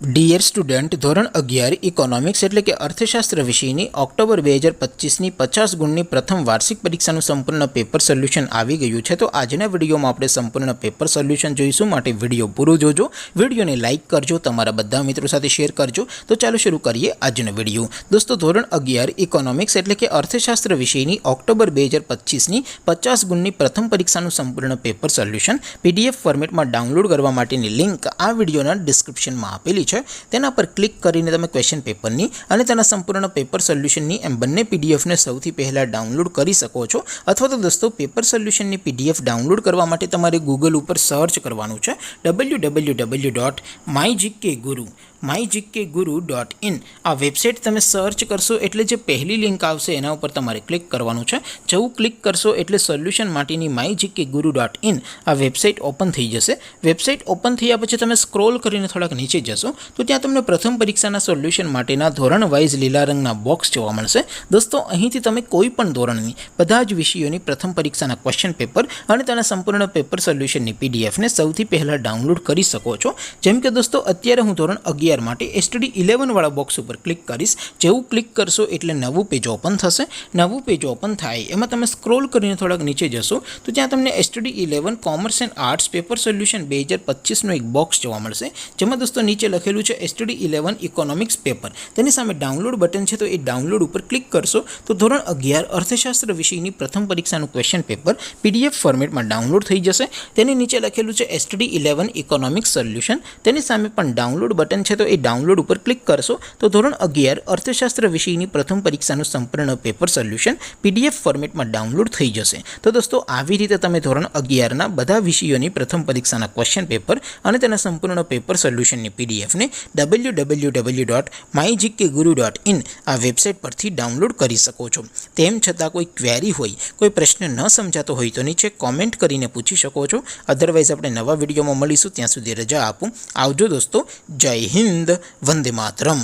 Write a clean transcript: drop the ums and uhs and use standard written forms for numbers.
Dear student, ધોરણ 11 economics એટલે કે અર્થશાસ્ત્ર વિષયની ઓક્ટોબર 2025ની 50 ગુણની પ્રથમ વાર્ષિક પરીક્ષાનું સંપૂર્ણ પેપર સોલ્યુશન આવી ગયું છે. તો આજના વિડીયોમાં આપણે સંપૂર્ણ પેપર સોલ્યુશન જોઈશું, માટે વિડીયો પૂરો જોજો. વિડીયોને લાઇક કરજો, તમારા બધા મિત્રો સાથે શેર કરજો. તો ચાલો શરૂ કરીએ આજનો વિડીયો. દોસ્તો, ધોરણ 11 ઇકોનોમિક્સ એટલે કે અર્થશાસ્ત્ર વિષયની ઓક્ટોબર 2025ની 50 ગુણની પ્રથમ પરીક્ષાનું સંપૂર્ણ પેપર સોલ્યુશન PDF ફોર્મેટમાં ડાઉનલોડ કરવા માટેની લિંક આ વિડીયોના ડિસ્ક્રિપ્શનમાં આપેલી છે. તેના પર ક્લિક કરીને તમે ક્વેશ્ચન પેપરની અને તેના સંપૂર્ણ પેપર સોલ્યુશનની એમ બંને PDFને સૌથી પહેલાં ડાઉનલોડ કરી શકો છો. અથવા તો દોસ્તો, પેપર સોલ્યુશનની PDF ડાઉનલોડ કરવા માટે તમારે ગૂગલ ઉપર સર્ચ કરવાનું છે www.mygkguru.in. આ વેબસાઇટ તમે સર્ચ કરશો એટલે જે પહેલી લિંક આવશે એના ઉપર તમારે ક્લિક કરવાનું છે. જેવું ક્લિક કરશો એટલે સોલ્યુશન માટેની mygkguru.in આ વેબસાઇટ ઓપન થઈ જશે. વેબસાઇટ ઓપન થયા પછી તમે સ્ક્રોલ કરીને થોડાક નીચે જશો તો ત્યાં તમને પ્રથમ પરીક્ષાના સોલ્યુશન માટેના ધોરણ વાઇઝ લીલા રંગના બોક્સ જોવા મળશે. દોસ્તો, અહીંથી તમે કોઈ પણ ધોરણની બધા જ વિષયોની પ્રથમ પરીક્ષાના ક્વેશ્ચન પેપર અને તેના સંપૂર્ણ પેપર સોલ્યુશનની PDFને સૌથી પહેલાં ડાઉનલોડ કરી શકો છો. જેમ કે દોસ્તો, અત્યારે હું ધોરણ 11 માટે STD 11 વાળા બોક્સ ઉપર ક્લિક કરીશ. જેવું ક્લિક કરશો એટલે નવું પેજ ઓપન થશે. નવું પેજ ઓપન થાય એમાં તમે સ્ક્રોલ કરીને થોડાક નીચે જશો તો ત્યાં તમને STD 11 commerce and arts paper solution 2025નું એક બોક્સ જોવા મળશે. જેમાં દોસ્તો નીચે લખેલું છે STD 11 ઇકોનોમિક્સ પેપર. તેની સામે ડાઉનલોડ બટન છે, તો એ ડાઉનલોડ ઉપર ક્લિક કરશો તો ધોરણ 11 અર્થશાસ્ત્ર વિષયની પ્રથમ પરીક્ષાનું ક્વેશ્ચન પેપર PDF ફોર્મેટમાં ડાઉનલોડ થઈ જશે. તેની નીચે લખેલું છે STD 11 ઇકોનોમિક્સ સોલ્યુશન. તેની સામે પણ ડાઉનલોડ બટન છે, તો એ ડાઉનલોડ ઉપર ક્લિક કરશો તો ધોરણ 11 અર્થશાસ્ત્ર વિષયની પ્રથમ પરીક્ષાનું સંપૂર્ણ પેપર સોલ્યુશન PDF ફોર્મેટમાં ડાઉનલોડ થઈ જશે. તો દોસ્તો, આવી રીતે તમે ધોરણ 11ના બધા વિષયોની પ્રથમ પરીક્ષાના ક્વેશ્ચન પેપર અને તેના સંપૂર્ણ પેપર સોલ્યુશનની PDFને www.mygkguru.in આ વેબસાઇટ પરથી ડાઉનલોડ કરી શકો છો. તેમ છતાં કોઈ ક્વેરી હોય, કોઈ પ્રશ્ન ન સમજાતો હોય તો નીચે કોમેન્ટ કરીને પૂછી શકો છો. અધરવાઇઝ આપણે નવા વિડીયોમાં મળીશું. ત્યાં સુધી રજા આપું. આવજો દોસ્તો. જય હિન્દ. વંદે માતરમ.